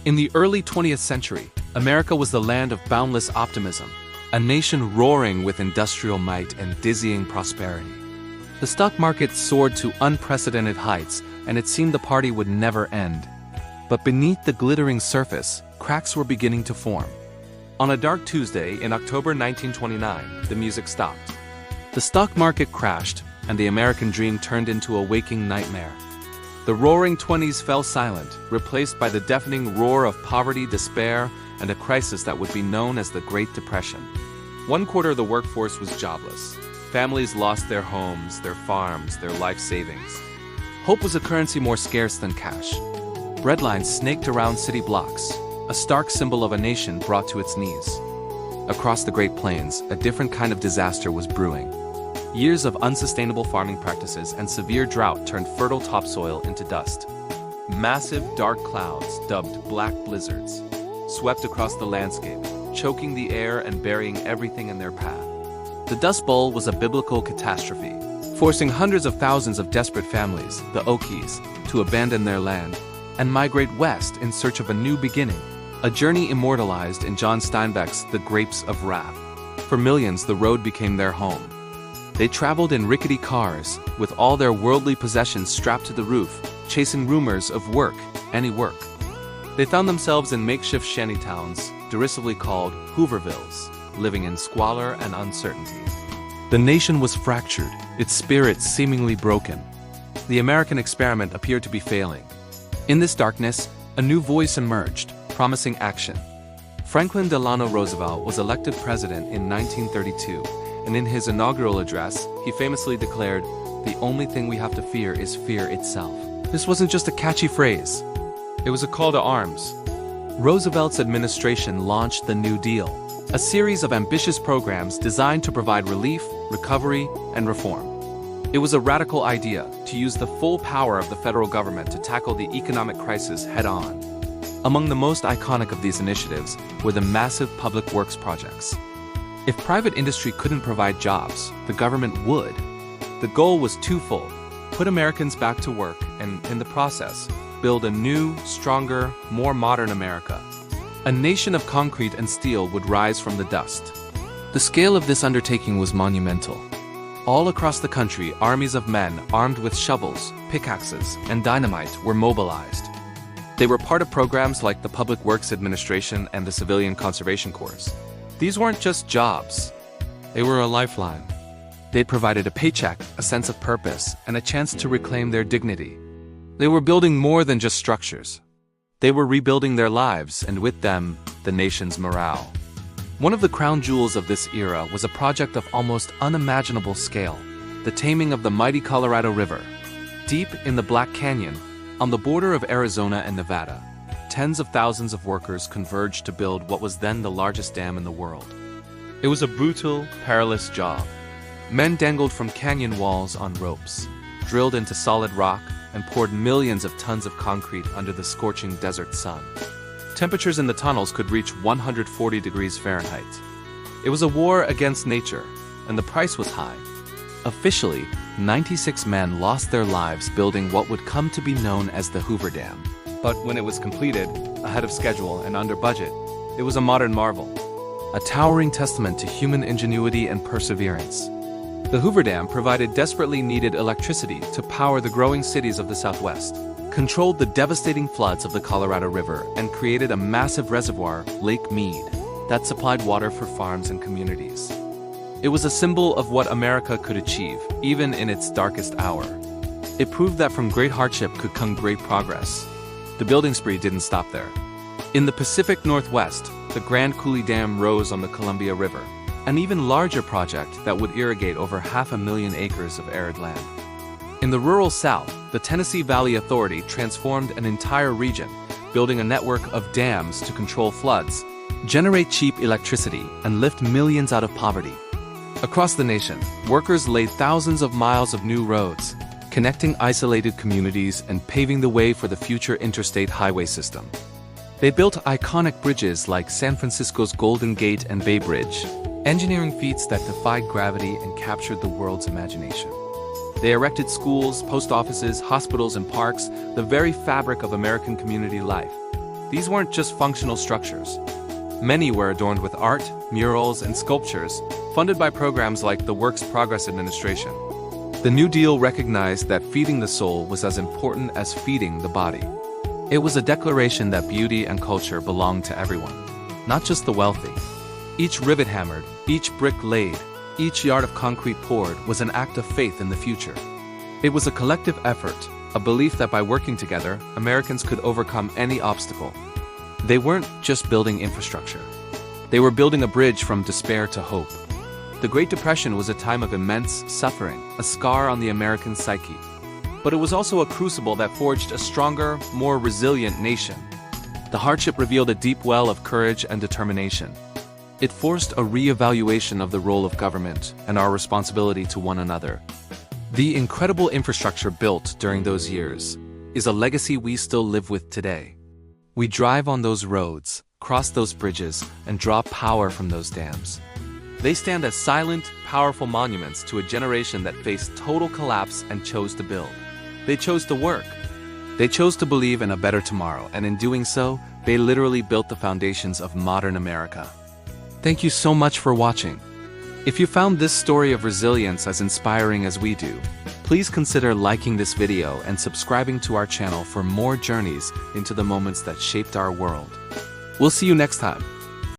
In the early 20th century, America was the land of boundless optimism, a nation roaring with industrial might and dizzying prosperity. The stock market soared to unprecedented heights, and it seemed the party would never end. But beneath the glittering surface, cracks were beginning to form. On a dark Tuesday in October 1929, the music stopped. The stock market crashed, and the American dream turned into a waking nightmare. The roaring 20s fell silent, replaced by the deafening roar of poverty, despair, and a crisis that would be known as the Great Depression. One quarter of the workforce was jobless. Families lost their homes, their farms, their life savings. Hope was a currency more scarce than cash. Breadlines snaked around city blocks, a stark symbol of a nation brought to its knees. Across the Great Plains, a different kind of disaster was brewing. Years of unsustainable farming practices and severe drought turned fertile topsoil into dust. Massive, dark clouds, dubbed black blizzards, swept across the landscape, choking the air and burying everything in their path. The Dust Bowl was a biblical catastrophe, forcing hundreds of thousands of desperate families, the Okies, to abandon their land and migrate west in search of a new beginning, a journey immortalized in John Steinbeck's The Grapes of Wrath. For millions, the road became their home. They traveled in rickety cars, with all their worldly possessions strapped to the roof, chasing rumors of work, any work. They found themselves in makeshift shantytowns, derisively called Hoovervilles, living in squalor and uncertainty. The nation was fractured, its spirit seemingly broken. The American experiment appeared to be failing. In this darkness, a new voice emerged, promising action. Franklin Delano Roosevelt was elected president in 1932, and in his inaugural address, he famously declared, "The only thing we have to fear is fear itself." This wasn't just a catchy phrase. It was a call to arms. Roosevelt's administration launched the New Deal, a series of ambitious programs designed to provide relief, recovery, and reform. It was a radical idea to use the full power of the federal government to tackle the economic crisis head-on. Among the most iconic of these initiatives were the massive public works projects. If private industry couldn't provide jobs, the government would. The goal was twofold: put Americans back to work and, in the process, build a new, stronger, more modern America. A nation of concrete and steel would rise from the dust. The scale of this undertaking was monumental. All across the country, armies of men armed with shovels, pickaxes, and dynamite were mobilized. They were part of programs like the Public Works Administration and the Civilian Conservation Corps. These weren't just jobs. They were a lifeline. They provided a paycheck, a sense of purpose, and a chance to reclaim their dignity. They were building more than just structures. They were rebuilding their lives, and with them, the nation's morale. One of the crown jewels of this era was a project of almost unimaginable scale: the taming of the mighty Colorado River. Deep in the Black Canyon, on the border of Arizona and Nevada, tens of thousands of workers converged to build what was then the largest dam in the world. It was a brutal, perilous job. Men dangled from canyon walls on ropes, drilled into solid rock, and poured millions of tons of concrete under the scorching desert sun. Temperatures in the tunnels could reach 140 degrees Fahrenheit. It was a war against nature, and the price was high. Officially, 96 men lost their lives building what would come to be known as the Hoover Dam. But when it was completed, ahead of schedule and under budget, it was a modern marvel, a towering testament to human ingenuity and perseverance. The Hoover Dam provided desperately needed electricity to power the growing cities of the Southwest, controlled the devastating floods of the Colorado River, and created a massive reservoir, Lake Mead, that supplied water for farms and communities. It was a symbol of what America could achieve, even in its darkest hour. It proved that from great hardship could come great progress. The building spree didn't stop there. In the Pacific Northwest, the Grand Coulee Dam rose on the Columbia River, an even larger project that would irrigate over 500,000 acres of arid land. In the rural South, the Tennessee Valley Authority transformed an entire region, building a network of dams to control floods, generate cheap electricity, and lift millions out of poverty. Across the nation, workers laid thousands of miles of new roads, connecting isolated communities and paving the way for the future interstate highway system. They built iconic bridges like San Francisco's Golden Gate and Bay Bridge, engineering feats that defied gravity and captured the world's imagination. They erected schools, post offices, hospitals, and parks, the very fabric of American community life. These weren't just functional structures. Many were adorned with art, murals, and sculptures, funded by programs like the Works Progress Administration. The New Deal recognized that feeding the soul was as important as feeding the body. It was a declaration that beauty and culture belonged to everyone, not just the wealthy. Each rivet hammered, each brick laid, each yard of concrete poured was an act of faith in the future. It was a collective effort, a belief that by working together, Americans could overcome any obstacle. They weren't just building infrastructure. They were building a bridge from despair to hope. The Great Depression was a time of immense suffering, a scar on the American psyche. But it was also a crucible that forged a stronger, more resilient nation. The hardship revealed a deep well of courage and determination. It forced a re-evaluation of the role of government and our responsibility to one another. The incredible infrastructure built during those years is a legacy we still live with today. We drive on those roads, cross those bridges, and draw power from those dams. They stand as silent, powerful monuments to a generation that faced total collapse and chose to build. They chose to work. They chose to believe in a better tomorrow, and in doing so, they literally built the foundations of modern America. Thank you so much for watching. If you found this story of resilience as inspiring as we do, please consider liking this video and subscribing to our channel for more journeys into the moments that shaped our world. We'll see you next time.